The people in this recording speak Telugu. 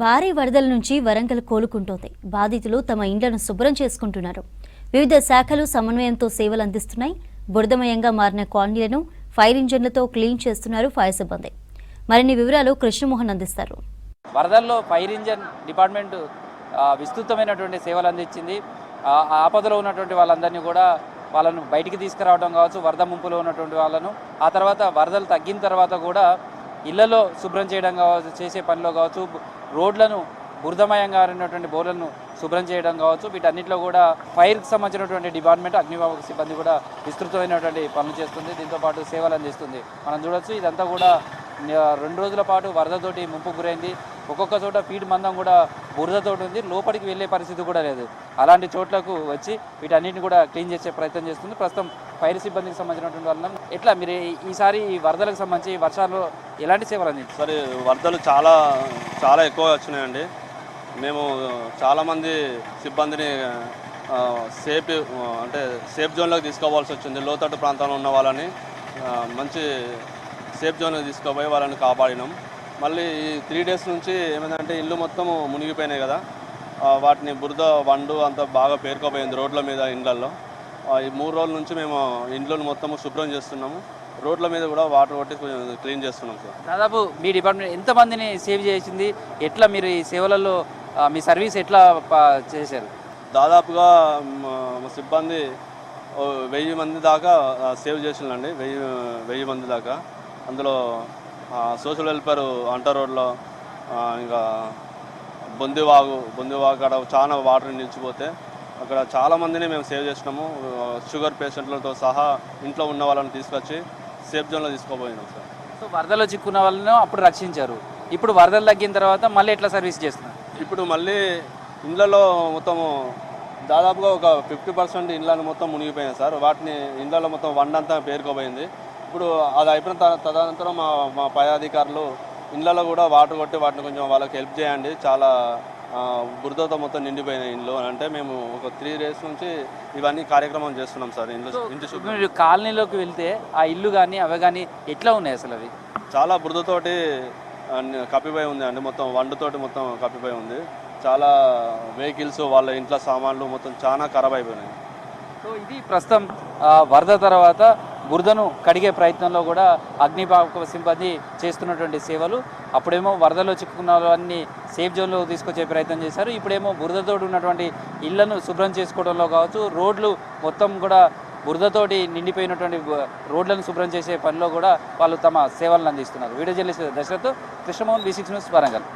భారీ వరదల నుంచి వరంగల్ కోలుకుంటోంది. బాధితులు తమ ఇండ్లను శుభ్రం చేసుకుంటున్నారు. వివిధ శాఖలు సమన్వయంతో సేవలు అందిస్తున్నాయి. బురదమయంగా మారిన కాలనీలను ఫైర్ ఇంజన్లతో క్లీన్ చేస్తున్నారు ఫైర్ సిబ్బంది. మరిన్ని వివరాలు కృష్ణమోహన్ అందిస్తారు. వరదల్లో ఫైర్ ఇంజన్ డిపార్ట్మెంట్ విస్తృతమైనటువంటి సేవలు అందించింది. ఆపదలో ఉన్నటువంటి వాళ్ళందరినీ కూడా వాళ్ళను బయటికి తీసుకురావడం కావచ్చు, వరద ముంపులో ఉన్నటువంటి వాళ్ళను, ఆ తర్వాత వరదలు తగ్గిన తర్వాత కూడా ఇళ్లలో శుభ్రం చేయడం కావచ్చు, చేసే పనిలో కావచ్చు, రోడ్లను బురదమయంగా ఉన్నటువంటి బోర్లను శుభ్రం చేయడం కావచ్చు, వీటన్నిటిలో కూడా ఫైర్కి సంబంధించినటువంటి డిపార్ట్మెంట్ అగ్నిమాపక సిబ్బంది కూడా విస్తృతమైనటువంటి పనులు చేస్తుంది. దీంతోపాటు సేవలు అందిస్తుంది. మనం చూడొచ్చు, ఇదంతా కూడా 2 రోజుల పాటు వరదతోటి ముంపు గురైంది. ఒక్కొక్క చోట ఫీడ్ మందం కూడా బురదతోటి ఉంది. లోపలికి వెళ్ళే పరిస్థితి కూడా లేదు. అలాంటి చోట్లకు వచ్చి వీటన్నిటిని కూడా క్లీన్ చేసే ప్రయత్నం చేస్తుంది. ప్రస్తుతం ఫైర్ సిబ్బందికి సంబంధించినటువంటి వాళ్ళని ఎట్లా మీరు ఈసారి ఈ వరదలకు సంబంధించి వర్షాలు ఎలాంటి సేవలు అందించారు? సరే, వరదలు చాలా ఎక్కువ వచ్చినాయండి. మేము చాలామంది సిబ్బందిని సేఫ్ జోన్లోకి తీసుకోవాల్సి వచ్చింది. లోతట్టు ప్రాంతంలో ఉన్న వాళ్ళని మంచి సేఫ్ జోన్కి తీసుకుపోయి వాళ్ళని కాపాడినాం. మళ్ళీ ఈ 3 డేస్ నుంచి ఏమైందంటే ఇల్లు మొత్తము మునిగిపోయినాయి కదా, వాటిని బురద వండు అంతా బాగా పేరుకోపోయింది రోడ్ల మీద, ఇండ్లల్లో. ఈ 3 రోజుల నుంచి మేము ఇండ్లను మొత్తము శుభ్రం చేస్తున్నాము. రోడ్ల మీద కూడా వాటర్ కొట్టి క్లీన్ చేస్తున్నాం సార్. దాదాపు మీ డిపార్ట్మెంట్ ఎంతమందిని సేవ్ చేసింది? ఎట్లా మీరు ఈ సేవలలో మీ సర్వీస్ ఎట్లా చేశారు? దాదాపుగా మా సిబ్బంది 1000 మంది దాకా సేవ్ చేసిందండి. 1000 మంది దాకా. అందులో సోషల్ వెల్ఫేర్ అంటర్ రోడ్లో, ఇంకా బొందివాగు కాడ చాలా వాటర్ నిలిచిపోతే అక్కడ చాలామందిని మేము సేవ్ చేసినాము. షుగర్ పేషెంట్లతో సహా ఇంట్లో ఉన్న వాళ్ళని తీసుకొచ్చి సేఫ్ జోన్లో తీసుకోపోయినాం సార్. సో వరదలో చిక్కున్న వాళ్ళను అప్పుడు రక్షించారు. ఇప్పుడు వరదలు తగ్గిన తర్వాత మళ్ళీ ఎట్లా సర్వీస్ చేస్తున్నారు? ఇప్పుడు మళ్ళీ ఇళ్ళలో మొత్తము దాదాపుగా ఒక 50% ఇళ్ళను మొత్తం మునిగిపోయినాయి సార్. వాటిని ఇళ్ళలో మొత్తం వండంతా పేరుకోపోయింది. ఇప్పుడు అది అయిపోయిన తదనంతరం మా పై అధికారులు ఇళ్ళలో కూడా వాటర్ కొట్టి వాటిని కొంచెం వాళ్ళకి హెల్ప్ చేయండి, చాలా బురదతో మొత్తం నిండిపోయినాయి ఇండ్లు అంటే మేము ఒక 3 డేస్ నుంచి ఇవన్నీ కార్యక్రమం చేస్తున్నాం సార్. మీరు కాలనీలోకి వెళ్తే ఆ ఇల్లు కానీ అవి కానీ ఎట్లా ఉన్నాయి అసలు? అవి చాలా బురదతోటి కప్పిపోయి ఉంది అండి. మొత్తం వండుతోటి మొత్తం కప్పిపోయి ఉంది. చాలా వెహికల్స్, వాళ్ళ ఇంట్లో సామాన్లు మొత్తం చాలా ఖరాబ్ అయిపోయినాయి. సో ఇది ప్రస్తుతం వరద తర్వాత బురదను కడిగే ప్రయత్నంలో కూడా అగ్నిమాపక సిబ్బంది చేస్తున్నటువంటి సేవలు. అప్పుడేమో వరదలో చిక్కుకున్న వాళ్ళని సేఫ్ జోన్లో తీసుకొచ్చే ప్రయత్నం చేశారు. ఇప్పుడేమో బురదతోటి ఉన్నటువంటి ఇళ్లను శుభ్రం చేసుకోవడంలో కావచ్చు, రోడ్లు మొత్తం కూడా బురదతోటి నిండిపోయినటువంటి రోడ్లను శుభ్రం చేసే పనిలో కూడా వాళ్ళు తమ సేవలను అందిస్తున్నారు. Video journalist Dashrath, Krishnamohan, B6 news, Warangal.